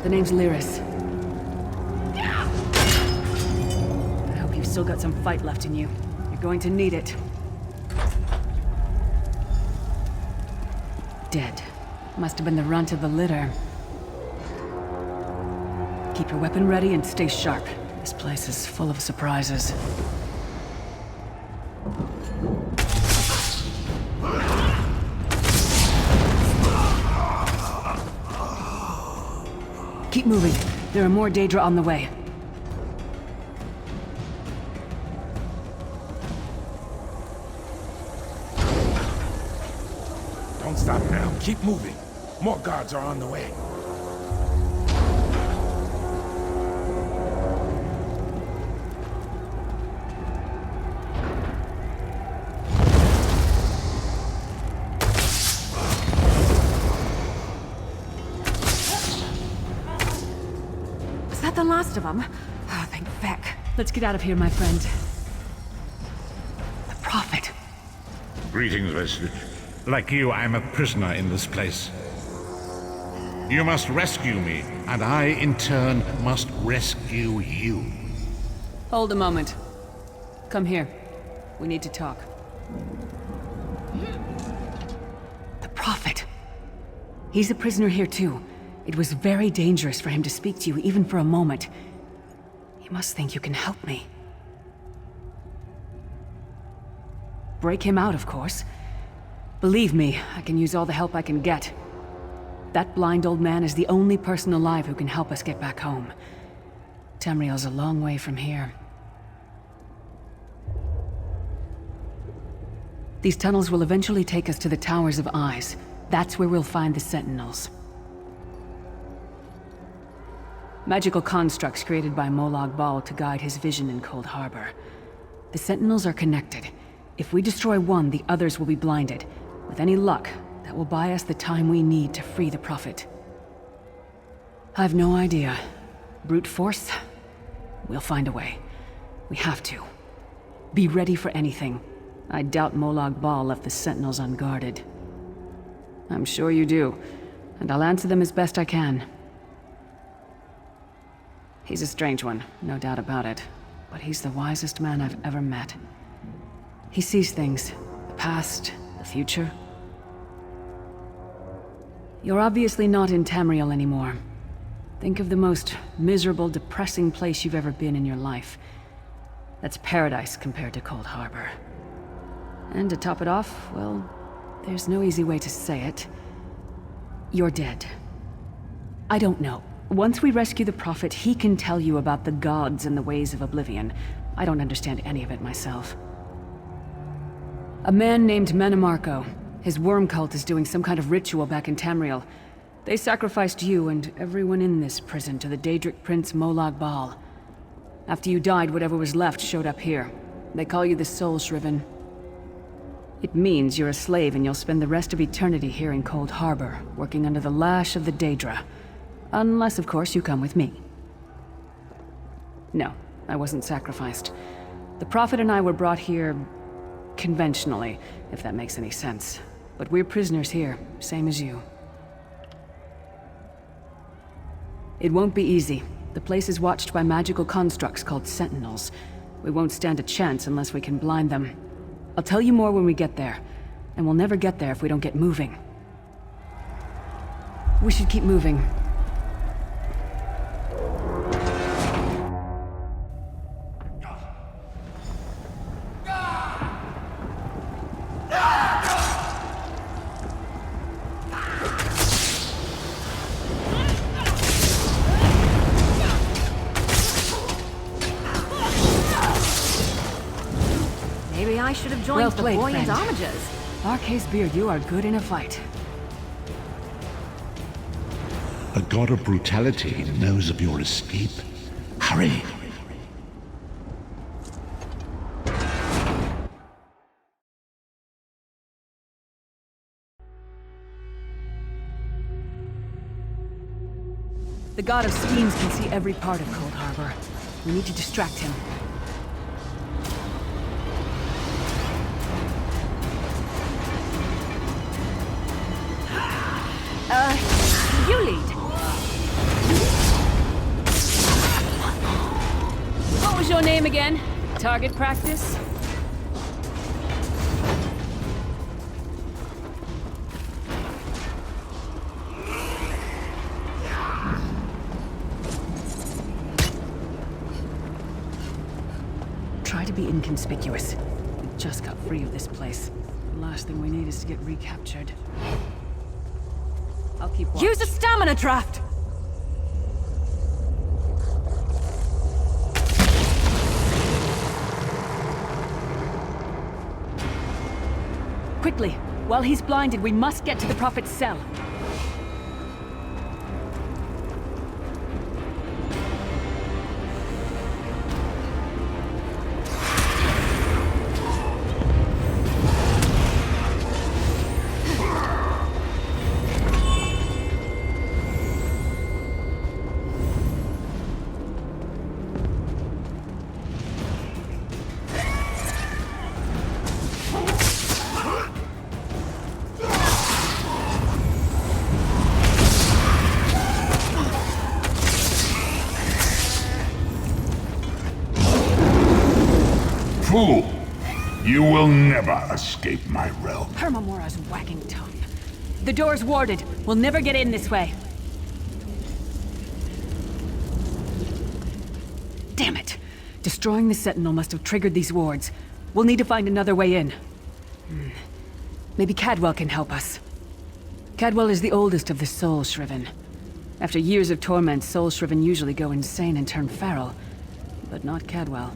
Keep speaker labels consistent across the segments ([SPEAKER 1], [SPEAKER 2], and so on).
[SPEAKER 1] The name's Lyris. I hope you've still got some fight left in you. You're going to need it. Dead. Must have been the runt of the litter. Keep your weapon ready and stay sharp. This place is full of surprises. Keep moving. There are more Daedra on the way.
[SPEAKER 2] Don't stop now. Keep moving. More guards are on the way.
[SPEAKER 1] Is that the last of them? Oh, thank feck. Let's get out of here, my friend. The Prophet.
[SPEAKER 3] Greetings, Wesley. Like you, I'm a prisoner in this place. You must rescue me, and I, in turn, must rescue you.
[SPEAKER 1] Hold a moment. Come here. We need to talk. The Prophet. He's a prisoner here too. It was very dangerous for him to speak to you, even for a moment. You must think you can help me. Break him out, of course. Believe me, I can use all the help I can get. That blind old man is the only person alive who can help us get back home. Tamriel's a long way from here. These tunnels will eventually take us to the Towers of Eyes. That's where we'll find the Sentinels. Magical constructs created by Molag Bal to guide his vision in Cold Harbor. The Sentinels are connected. If we destroy one, the others will be blinded. With any luck, that will buy us the time we need to free the Prophet. I've no idea. Brute force? We'll find a way. We have to. Be ready for anything. I doubt Molag Bal left the Sentinels unguarded. I'm sure you do, and I'll answer them as best I can. He's a strange one, no doubt about it, but he's the wisest man I've ever met. He sees things, the past, the future. You're obviously not in Tamriel anymore. Think of the most miserable, depressing place you've ever been in your life. That's paradise compared to Cold Harbor. And to top it off, well, there's no easy way to say it. You're dead. I don't know. Once we rescue the Prophet, he can tell you about the gods and the ways of oblivion. I don't understand any of it myself. A man named Menemarco. His worm cult is doing some kind of ritual back in Tamriel. They sacrificed you and everyone in this prison to the Daedric prince Molag Bal. After you died, whatever was left showed up here. They call you the Soul Shriven. It means you're a slave and you'll spend the rest of eternity here in Cold Harbor, working under the lash of the Daedra. Unless, of course, you come with me. No, I wasn't sacrificed. The Prophet and I were brought here conventionally, if that makes any sense. But we're prisoners here, same as you. It won't be easy. The place is watched by magical constructs called Sentinels. We won't stand a chance unless we can blind them. I'll tell you more when we get there, and we'll never get there if we don't get moving. We should keep moving.
[SPEAKER 4] Maybe I should have joined the boy and damages.
[SPEAKER 1] Arcase Beard, you are good in a fight.
[SPEAKER 3] A god of brutality knows of your escape. Hurry!
[SPEAKER 1] The god of schemes can see every part of Cold Harbor. We need to distract him.
[SPEAKER 4] You lead.
[SPEAKER 1] your name again? Target practice? Try to be inconspicuous. We just got free of this place. The last thing we need is to get recaptured. I'll keep watch.
[SPEAKER 4] Use a stamina draft!
[SPEAKER 1] Quickly! While he's blinded, we must get to the Prophet's cell.
[SPEAKER 2] Fool! You will never escape my realm.
[SPEAKER 1] Hermamora's wagging tongue. The door's warded. We'll never get in this way. Damn it! Destroying the Sentinel must have triggered these wards. We'll need to find another way in. Maybe Cadwell can help us. Cadwell is the oldest of the Soul Shriven. After years of torment, Soul Shriven usually go insane and turn feral. But not Cadwell.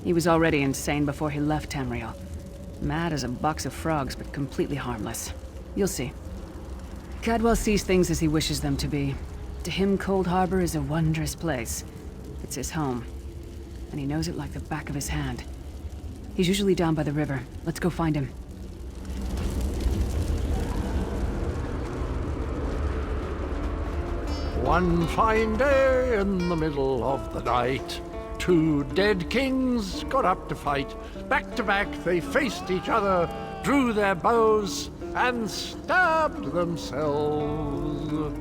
[SPEAKER 1] He was already insane before he left Tamriel. Mad as a box of frogs, but completely harmless. You'll see. Cadwell sees things as he wishes them to be. To him, Cold Harbor is a wondrous place. It's his home. And he knows it like the back of his hand. He's usually down by the river. Let's go find him.
[SPEAKER 5] One fine day in the middle of the night, two dead kings got up to fight. Back to back they faced each other, drew their bows, and stabbed themselves.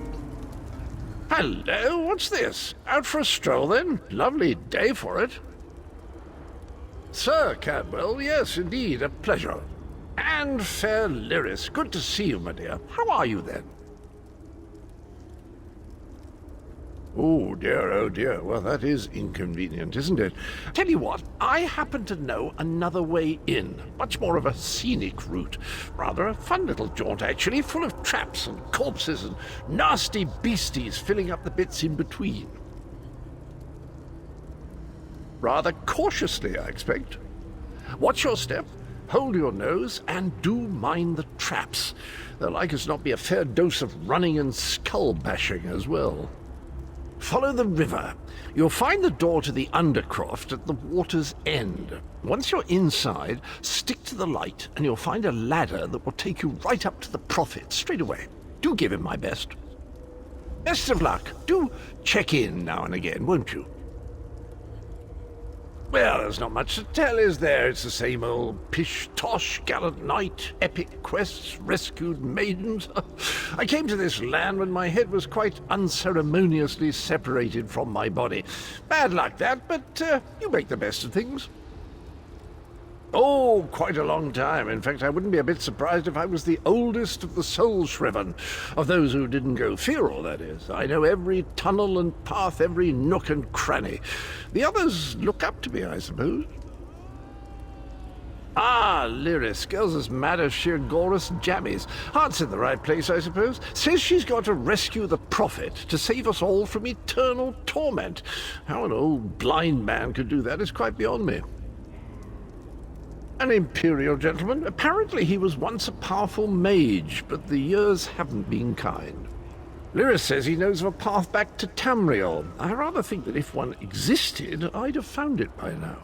[SPEAKER 5] Hello, what's this? Out for a stroll then? Lovely day for it. Sir Cadwell, yes indeed, a pleasure. And fair Lyris, good to see you, my dear. How are you then? Oh dear, well that is inconvenient, isn't it? Tell you what, I happen to know another way in, much more of a scenic route. Rather a fun little jaunt actually, full of traps and corpses and nasty beasties filling up the bits in between. Rather cautiously, I expect. Watch your step, hold your nose, and do mind the traps. There'll like as not be a fair dose of running and skull bashing as well. Follow the river. You'll find the door to the Undercroft at the water's end. Once you're inside, stick to the light, and you'll find a ladder that will take you right up to the Prophet straight away. Do give him my best. Best of luck. Do check in now and again, won't you? Well, there's not much to tell, is there? It's the same old pish-tosh, gallant knight, epic quests, rescued maidens. I came to this land when my head was quite unceremoniously separated from my body. Bad luck that, but you make the best of things. Oh, quite a long time. In fact, I wouldn't be a bit surprised if I was the oldest of the Soul Shriven, of those who didn't go feral, that is. I know every tunnel and path, every nook and cranny. The others look up to me, I suppose. Ah, Lyris, girl's as mad as sheer Gorus jammies. Heart's in the right place, I suppose. Says she's got to rescue the Prophet to save us all from eternal torment. How an old blind man could do that is quite beyond me. An imperial gentleman. Apparently he was once a powerful mage, but the years haven't been kind. Lyris says he knows of a path back to Tamriel. I rather think that if one existed, I'd have found it by now.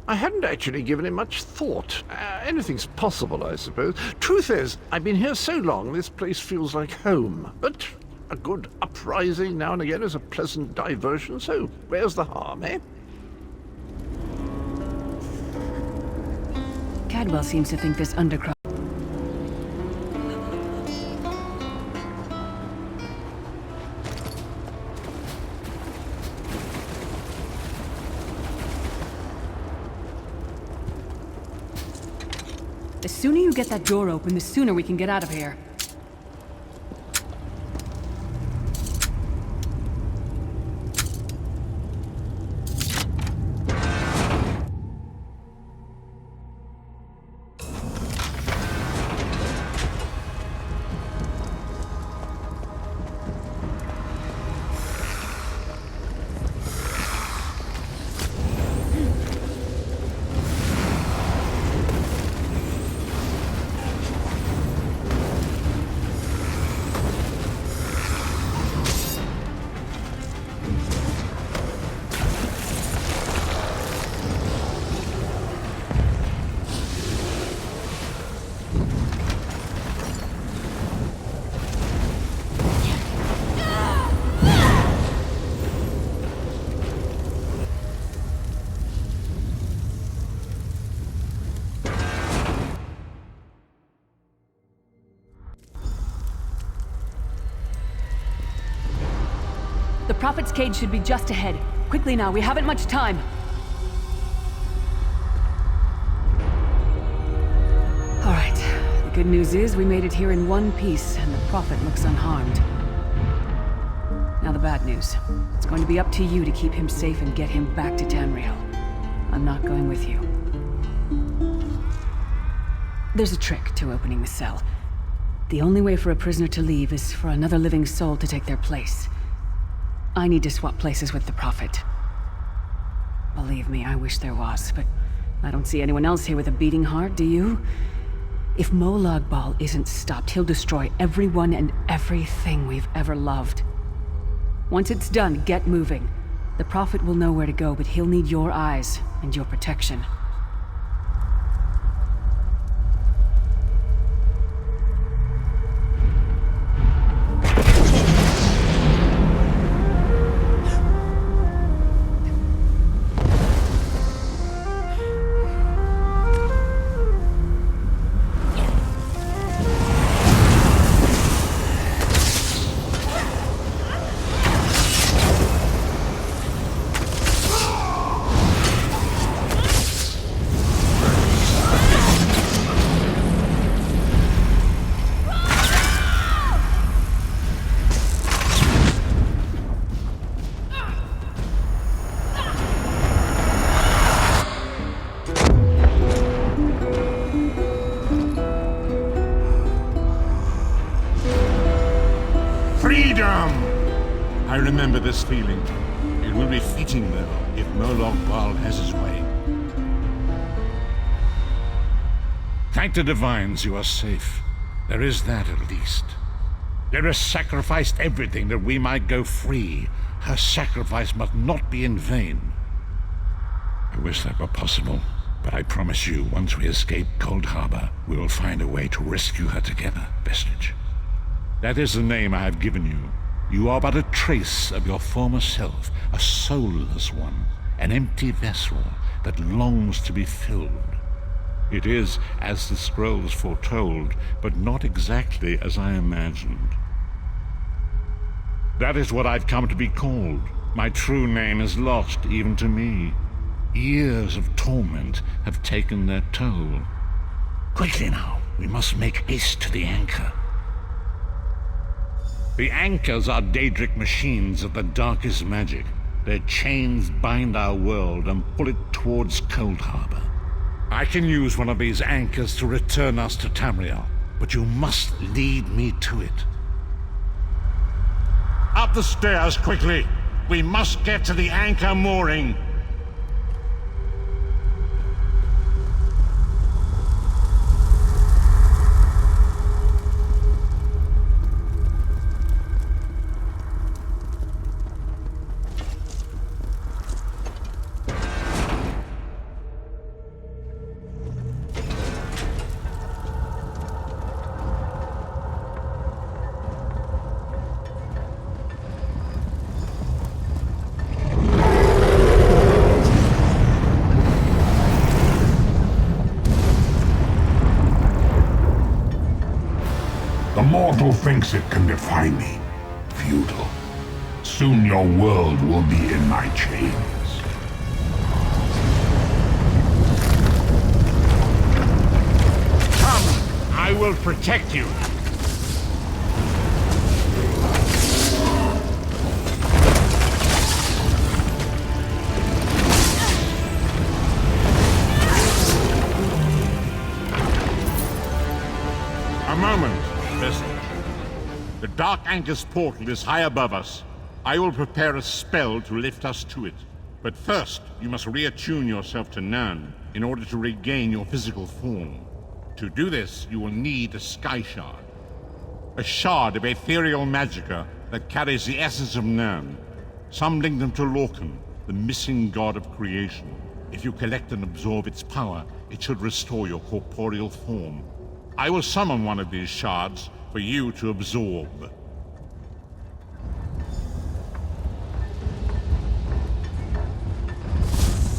[SPEAKER 5] I hadn't actually given it much thought. Anything's possible, I suppose. Truth is, I've been here so long, this place feels like home. But a good uprising now and again is a pleasant diversion, so where's the harm, eh?
[SPEAKER 1] Cadwell seems to think this Undercroft... The sooner you get that door open, the sooner we can get out of here. The Prophet's cage should be just ahead. Quickly now, we haven't much time. All right. The good news is we made it here in one piece, and the Prophet looks unharmed. Now the bad news. It's going to be up to you to keep him safe and get him back to Tamriel. I'm not going with you. There's a trick to opening the cell. The only way for a prisoner to leave is for another living soul to take their place. I need to swap places with the Prophet. Believe me, I wish there was, but I don't see anyone else here with a beating heart, do you? If Molag Bal isn't stopped, he'll destroy everyone and everything we've ever loved. Once it's done, get moving. The Prophet will know where to go, but he'll need your eyes and your protection.
[SPEAKER 3] I remember this feeling. It will be fleeting, though, if Molag Bal has his way. Thank the Divines you are safe. There is that, at least. Lyra sacrificed everything that we might go free. Her sacrifice must not be in vain. I wish that were possible, but I promise you, once we escape Cold Harbor, we will find a way to rescue her together, Vestige. That is the name I have given you. You are but a trace of your former self, a soulless one, an empty vessel that longs to be filled. It is as the scrolls foretold, but not exactly as I imagined. That is what I've come to be called. My true name is lost even to me. Years of torment have taken their toll. Quickly now, we must make haste to the anchor. The anchors are Daedric machines of the darkest magic. Their chains bind our world and pull it towards Cold Harbor. I can use one of these anchors to return us to Tamriel, but you must lead me to it. Up the stairs, quickly! We must get to the anchor mooring!
[SPEAKER 2] The mortal thinks it can defy me. Futile. Soon your world will be in my chains.
[SPEAKER 3] I will protect you. A moment, Vestige. The Dark Anchor's portal is high above us. I will prepare a spell to lift us to it. But first, you must reattune yourself to Nern in order to regain your physical form. To do this, you will need a Sky Shard. A shard of ethereal magicka that carries the essence of Nern. Some link them to Lorcan, the missing god of creation. If you collect and absorb its power, it should restore your corporeal form. I will summon one of these shards for you to absorb.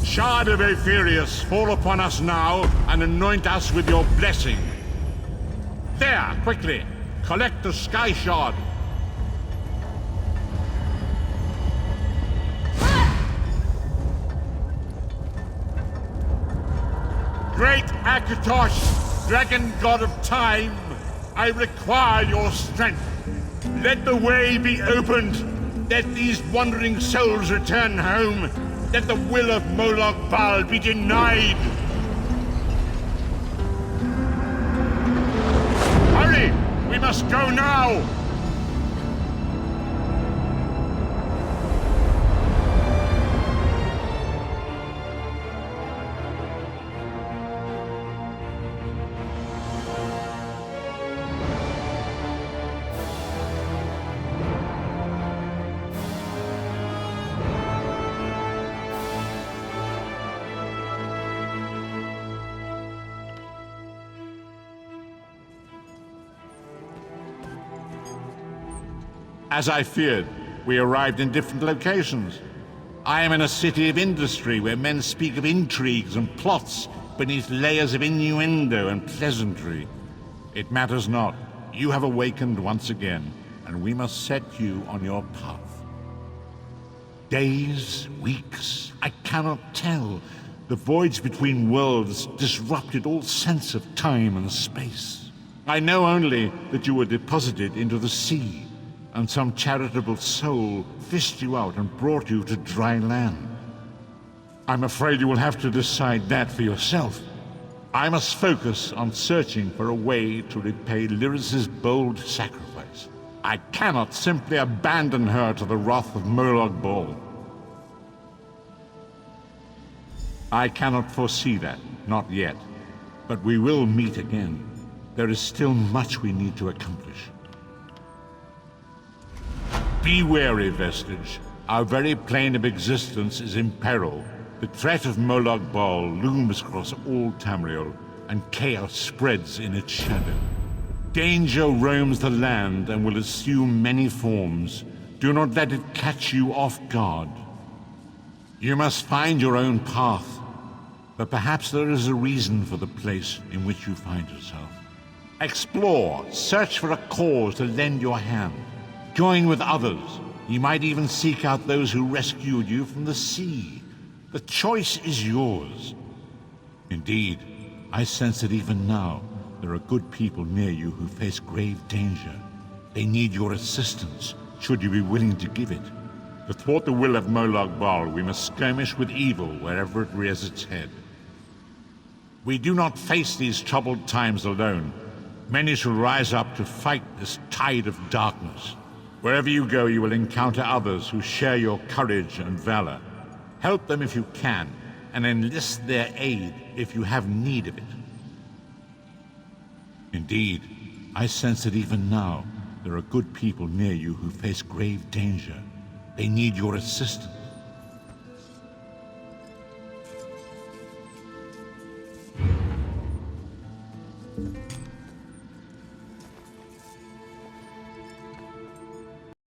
[SPEAKER 3] Shard of Aetherius, fall upon us now and anoint us with your blessing. There, quickly! Collect the Sky Shard. Great Akatosh, Dragon God of Time, I require your strength. Let the way be opened. Let these wandering souls return home. Let the will of Moloch Baal be denied! Hurry! We must go now! As I feared, we arrived in different locations. I am in a city of industry where men speak of intrigues and plots beneath layers of innuendo and pleasantry. It matters not. You have awakened once again, and we must set you on your path. Days, weeks, I cannot tell. The voids between worlds disrupted all sense of time and space. I know only that you were deposited into the sea, and some charitable soul fished you out and brought you to dry land. I'm afraid you will have to decide that for yourself. I must focus on searching for a way to repay Lyris's bold sacrifice. I cannot simply abandon her to the wrath of Moloch Baal. I cannot foresee that, not yet. But we will meet again. There is still much we need to accomplish. Be wary, Vestige. Our very plane of existence is in peril. The threat of Moloch Baal looms across all Tamriel, and chaos spreads in its shadow. Danger roams the land and will assume many forms. Do not let it catch you off guard. You must find your own path, but perhaps there is a reason for the place in which you find yourself. Explore, search for a cause to lend your hand. Join with others. You might even seek out those who rescued you from the sea. The choice is yours. Indeed, I sense that even now, there are good people near you who face grave danger. They need your assistance, should you be willing to give it. To thwart the will of Moloch Baal, we must skirmish with evil wherever it rears its head. We do not face these troubled times alone. Many shall rise up to fight this tide of darkness. Wherever you go, you will encounter others who share your courage and valor. Help them if you can, and enlist their aid if you have need of it. Indeed, I sense that even now, there are good people near you who face grave danger. They need your assistance.